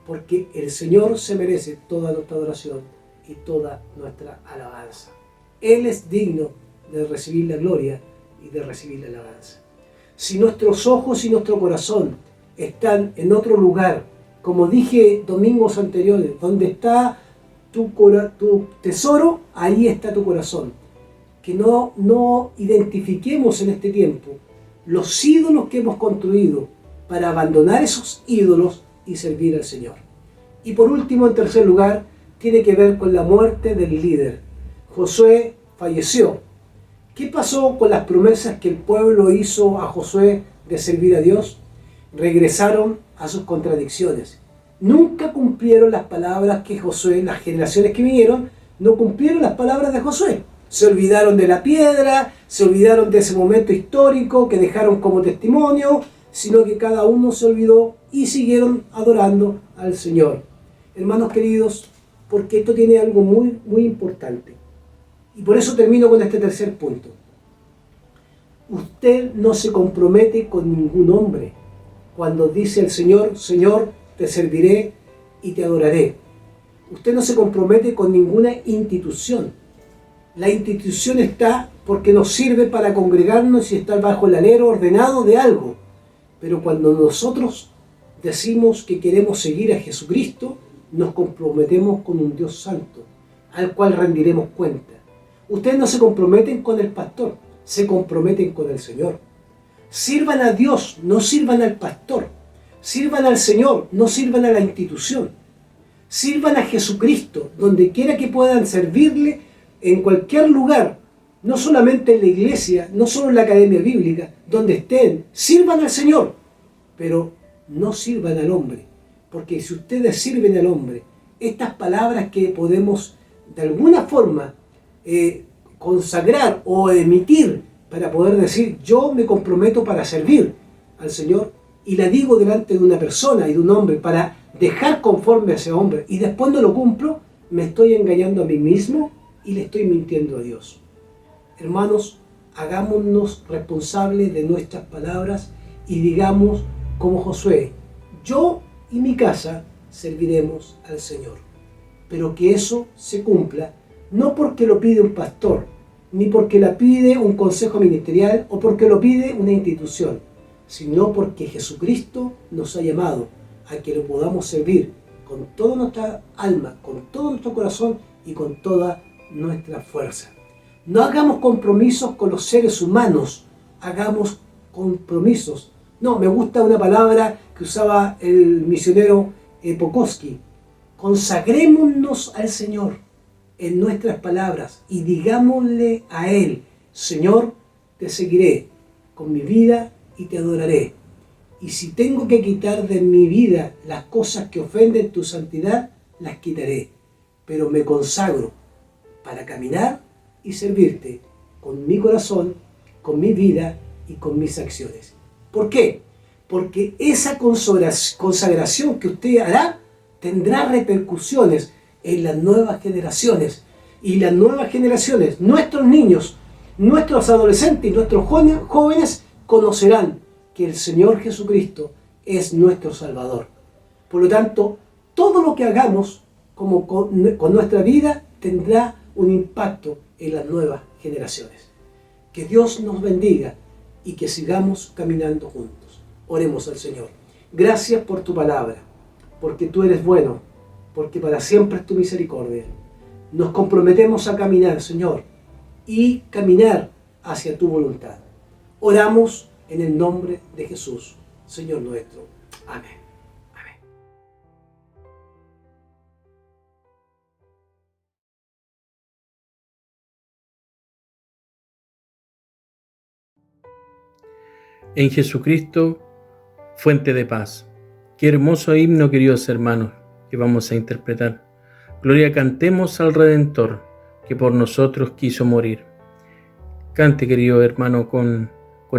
Porque el Señor se merece toda nuestra adoración y toda nuestra alabanza. Él es digno de recibir la gloria y de recibir la alabanza. Si nuestros ojos y nuestro corazón están en otro lugar, como dije domingos anteriores, donde está tu tesoro, ahí está tu corazón. Que no identifiquemos en este tiempo los ídolos que hemos construido para abandonar esos ídolos y servir al Señor. Y por último, en tercer lugar, tiene que ver con la muerte del líder. Josué falleció. ¿Qué pasó con las promesas que el pueblo hizo a Josué de servir a Dios? Regresaron a sus contradicciones. Nunca cumplieron las palabras que Josué, las generaciones que vinieron, no cumplieron las palabras de Josué. Se olvidaron de la piedra, se olvidaron de ese momento histórico que dejaron como testimonio, sino que cada uno se olvidó y siguieron adorando al Señor. Hermanos queridos, porque esto tiene algo muy, muy importante. Y por eso termino con este tercer punto. Usted no se compromete con ningún hombre cuando dice el Señor, Señor, te serviré y te adoraré. Usted no se compromete con ninguna institución. La institución está porque nos sirve para congregarnos y estar bajo el alero ordenado de algo. Pero cuando nosotros decimos que queremos seguir a Jesucristo, nos comprometemos con un Dios santo, al cual rendiremos cuenta. Ustedes no se comprometen con el pastor, se comprometen con el Señor. Sirvan a Dios, no sirvan al pastor. Sirvan al Señor, no sirvan a la institución. Sirvan a Jesucristo, donde quiera que puedan servirle, en cualquier lugar, no solamente en la iglesia, no solo en la academia bíblica, donde estén. Sirvan al Señor, pero no sirvan al hombre. Porque si ustedes sirven al hombre, estas palabras que podemos de alguna forma consagrar o emitir para poder decir, yo me comprometo para servir al Señor, y la digo delante de una persona y de un hombre para dejar conforme a ese hombre, y después no lo cumplo, me estoy engañando a mí mismo y le estoy mintiendo a Dios. Hermanos, hagámonos responsables de nuestras palabras y digamos como Josué, yo y mi casa serviremos al Señor. Pero que eso se cumpla, no porque lo pide un pastor, ni porque la pide un consejo ministerial o porque lo pide una institución, sino porque Jesucristo nos ha llamado a que lo podamos servir con toda nuestra alma, con todo nuestro corazón y con toda nuestra fuerza. No hagamos compromisos con los seres humanos, hagamos compromisos. No, me gusta una palabra que usaba el misionero Pokowski. Consagrémonos al Señor en nuestras palabras y digámosle a Él, Señor, te seguiré con mi vida y te adoraré. Y si tengo que quitar de mi vida las cosas que ofenden tu santidad, las quitaré. Pero me consagro para caminar y servirte con mi corazón, con mi vida y con mis acciones. ¿Por qué? Porque esa consagración que usted hará tendrá repercusiones en las nuevas generaciones. Y las nuevas generaciones, nuestros niños, nuestros adolescentes y nuestros jóvenes conocerán que el Señor Jesucristo es nuestro Salvador. Por lo tanto, todo lo que hagamos con nuestra vida tendrá un impacto en las nuevas generaciones. Que Dios nos bendiga y que sigamos caminando juntos. Oremos al Señor. Gracias por tu palabra, porque tú eres bueno, porque para siempre es tu misericordia. Nos comprometemos a caminar, Señor, y caminar hacia tu voluntad. Oramos en el nombre de Jesús, Señor nuestro. Amén. Amén. En Jesucristo, fuente de paz. Qué hermoso himno, queridos hermanos, que vamos a interpretar. Gloria cantemos al Redentor, que por nosotros quiso morir. Cante, querido hermano, con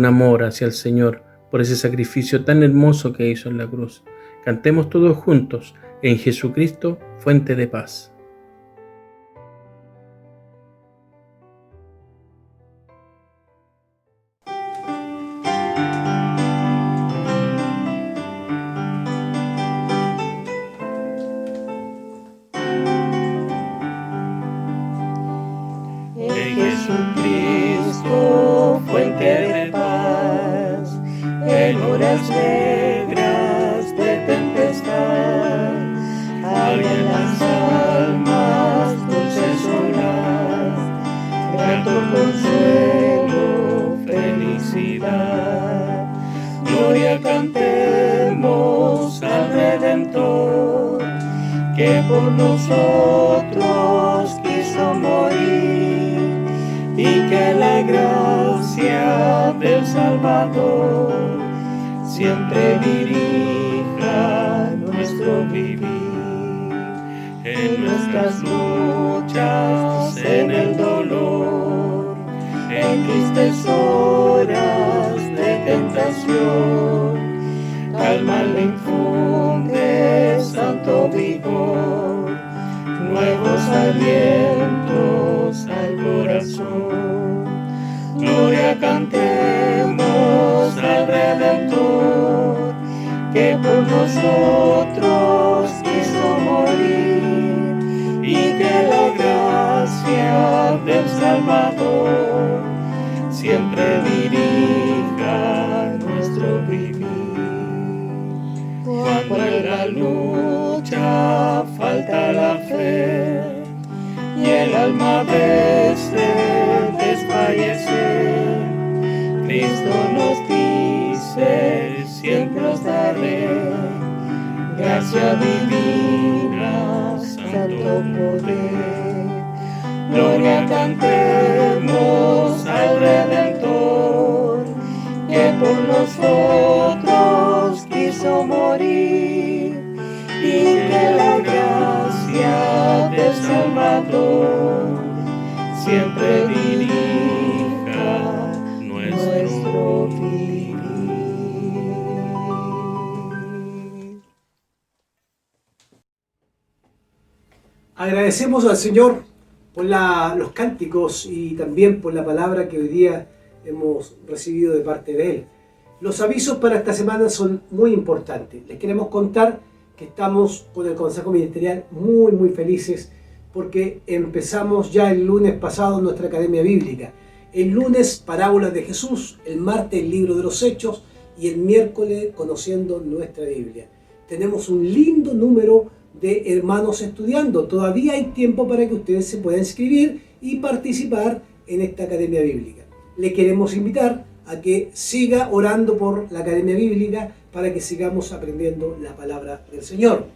amor hacia el Señor, por ese sacrificio tan hermoso que hizo en la cruz. Cantemos todos juntos, en Jesucristo, fuente de paz. En Jesucristo, fuente de paz, en horas negras de tempestad, hay en las almas dulces olas, grato consuelo, felicidad. Gloria cantemos al Redentor, que por nosotros quiso morir, y que la gracia del Salvador siempre dirija nuestro vivir. En nuestras luchas, en el dolor, en tristes horas de tentación, calma le infunde santo vigor, nuevos alientos al corazón. Gloria cantemos al Redentor, que por nosotros quiso morir, y que la gracia del Salvador siempre dirija nuestro vivir. Cuando en la lucha falta la fe y el alma a veces desfallece, Cristo nos dice, siempre os daré gracia divina, santo poder. Gloria cantemos al Redentor, que por nosotros quiso morir, y que la gracia del Salvador siempre dirija nuestro vivir. Agradecemos al Señor por los cánticos y también por la palabra que hoy día hemos recibido de parte de Él. Los avisos para esta semana son muy importantes. Les queremos contar que estamos con el Consejo Ministerial muy felices porque empezamos ya el lunes pasado nuestra Academia Bíblica. El lunes, Parábolas de Jesús, el martes, el Libro de los Hechos y el miércoles, Conociendo nuestra Biblia. Tenemos un lindo número de hermanos estudiando. Todavía hay tiempo para que ustedes se puedan inscribir y participar en esta Academia Bíblica. Le queremos invitar a que siga orando por la Academia Bíblica para que sigamos aprendiendo la palabra del Señor.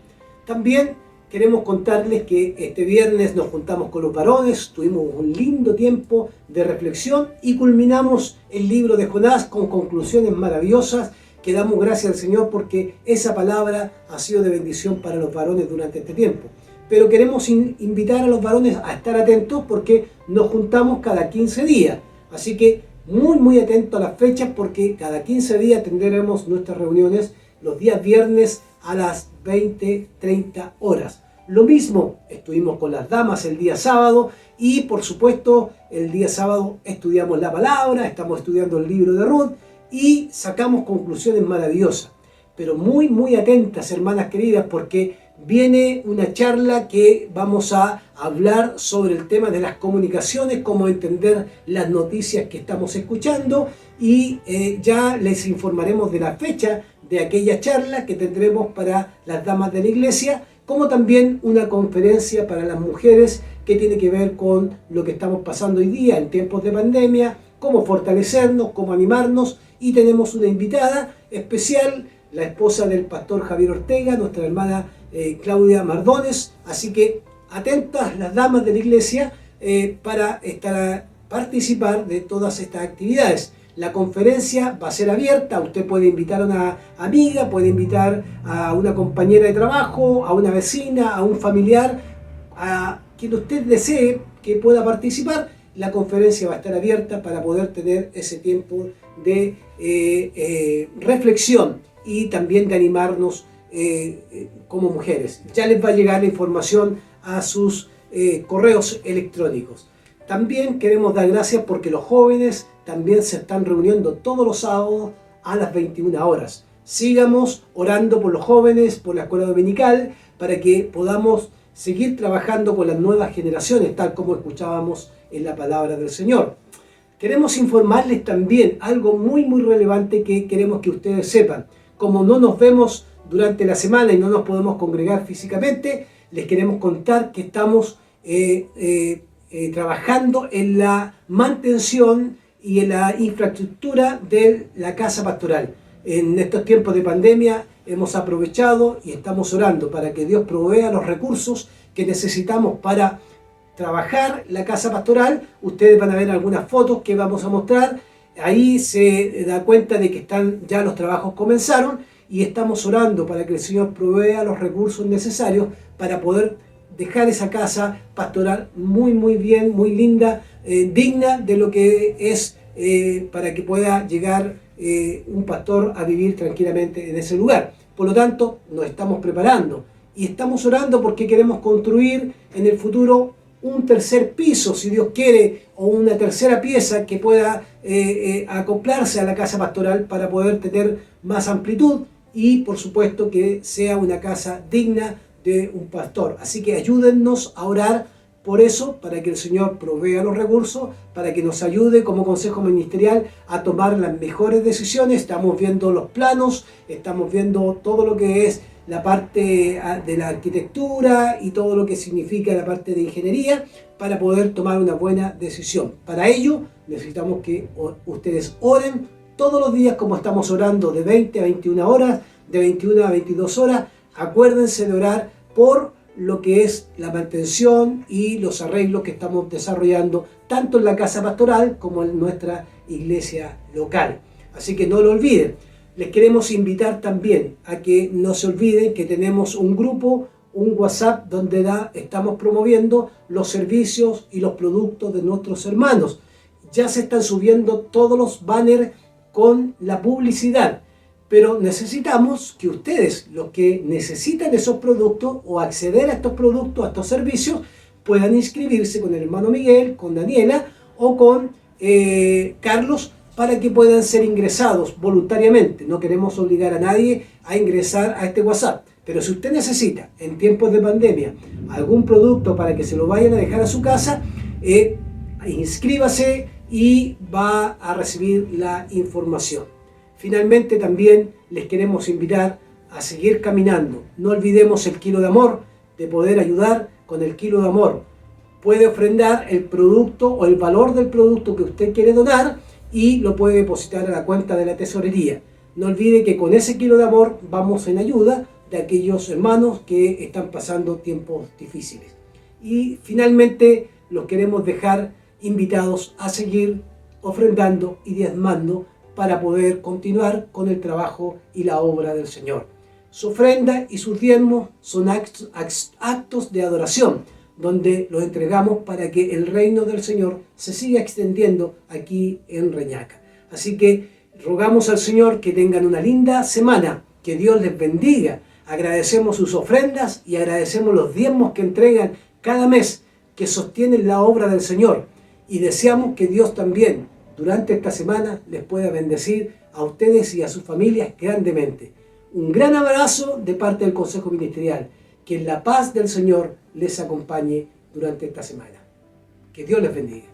También queremos contarles que este viernes nos juntamos con los varones, tuvimos un lindo tiempo de reflexión y culminamos el libro de Jonás con conclusiones maravillosas que damos gracias al Señor porque esa palabra ha sido de bendición para los varones durante este tiempo. Pero queremos invitar a los varones a estar atentos porque nos juntamos cada 15 días. Así que muy atentos a las fechas porque cada 15 días tendremos nuestras reuniones los días viernes a las 20:30 horas. Lo mismo estuvimos con las damas el día sábado y por supuesto el día sábado estudiamos la palabra, estamos estudiando el libro de Ruth y sacamos conclusiones maravillosas. Pero muy atentas, hermanas queridas, porque viene una charla que vamos a hablar sobre el tema de las comunicaciones, cómo entender las noticias que estamos escuchando y ya les informaremos de la fecha de aquella charla que tendremos para las damas de la iglesia, como también una conferencia para las mujeres que tiene que ver con lo que estamos pasando hoy día en tiempos de pandemia, cómo fortalecernos, cómo animarnos, y tenemos una invitada especial, la esposa del pastor Javier Ortega, nuestra hermana Claudia Mardones, así que atentas las damas de la iglesia para participar de todas estas actividades. La conferencia va a ser abierta, usted puede invitar a una amiga, puede invitar a una compañera de trabajo, a una vecina, a un familiar, a quien usted desee que pueda participar. La conferencia va a estar abierta para poder tener ese tiempo de reflexión y también de animarnos como mujeres. Ya les va a llegar la información a sus correos electrónicos. También queremos dar gracias porque los jóvenes también se están reuniendo todos los sábados a las 21 horas. Sigamos orando por los jóvenes, por la escuela dominical, para que podamos seguir trabajando con las nuevas generaciones, tal como escuchábamos en la palabra del Señor. Queremos informarles también algo muy relevante que queremos que ustedes sepan. Como no nos vemos durante la semana y no nos podemos congregar físicamente, les queremos contar que estamos trabajando en la mantención y en la infraestructura de la casa pastoral. En estos tiempos de pandemia hemos aprovechado y estamos orando para que Dios provea los recursos que necesitamos para trabajar la casa pastoral. Ustedes van a ver algunas fotos que vamos a mostrar. Ahí se da cuenta de que ya los trabajos comenzaron y estamos orando para que el Señor provea los recursos necesarios para poder dejar esa casa pastoral muy bien, muy linda, digna de lo que es para que pueda llegar un pastor a vivir tranquilamente en ese lugar. Por lo tanto, nos estamos preparando y estamos orando porque queremos construir en el futuro un tercer piso, si Dios quiere, o una tercera pieza que pueda acoplarse a la casa pastoral para poder tener más amplitud y, por supuesto, que sea una casa digna de un pastor. Así que ayúdennos a orar por eso, para que el Señor provea los recursos, para que nos ayude como Consejo Ministerial a tomar las mejores decisiones. Estamos viendo los planos, estamos viendo todo lo que es la parte de la arquitectura y todo lo que significa la parte de ingeniería para poder tomar una buena decisión. Para ello necesitamos que ustedes oren todos los días como estamos orando de 20 a 21 horas, de 21 a 22 horas. Acuérdense de orar por lo que es la mantención y los arreglos que estamos desarrollando tanto en la casa pastoral como en nuestra iglesia local. Así que no lo olviden. Les queremos invitar también a que no se olviden que tenemos un grupo, un WhatsApp, donde estamos promoviendo los servicios y los productos de nuestros hermanos. Ya se están subiendo todos los banners con la publicidad, pero necesitamos que ustedes, los que necesitan esos productos o acceder a estos productos, a estos servicios, puedan inscribirse con el hermano Miguel, con Daniela o con Carlos, para que puedan ser ingresados voluntariamente. No queremos obligar a nadie a ingresar a este WhatsApp, pero si usted necesita en tiempos de pandemia algún producto para que se lo vayan a dejar a su casa, inscríbase y va a recibir la información. Finalmente también les queremos invitar a seguir caminando. No olvidemos el kilo de amor, de poder ayudar con el kilo de amor. Puede ofrendar el producto o el valor del producto que usted quiere donar y lo puede depositar a la cuenta de la tesorería. No olvide que con ese kilo de amor vamos en ayuda de aquellos hermanos que están pasando tiempos difíciles. Y finalmente los queremos dejar invitados a seguir ofrendando y diezmando para poder continuar con el trabajo y la obra del Señor. Su ofrenda y sus diezmos son actos de adoración, donde los entregamos para que el reino del Señor se siga extendiendo aquí en Reñaca. Así que rogamos al Señor que tengan una linda semana, que Dios les bendiga. Agradecemos sus ofrendas y agradecemos los diezmos que entregan cada mes, que sostienen la obra del Señor. Y deseamos que Dios también durante esta semana les pueda bendecir a ustedes y a sus familias grandemente. Un gran abrazo de parte del Consejo Ministerial. Que la paz del Señor les acompañe durante esta semana. Que Dios les bendiga.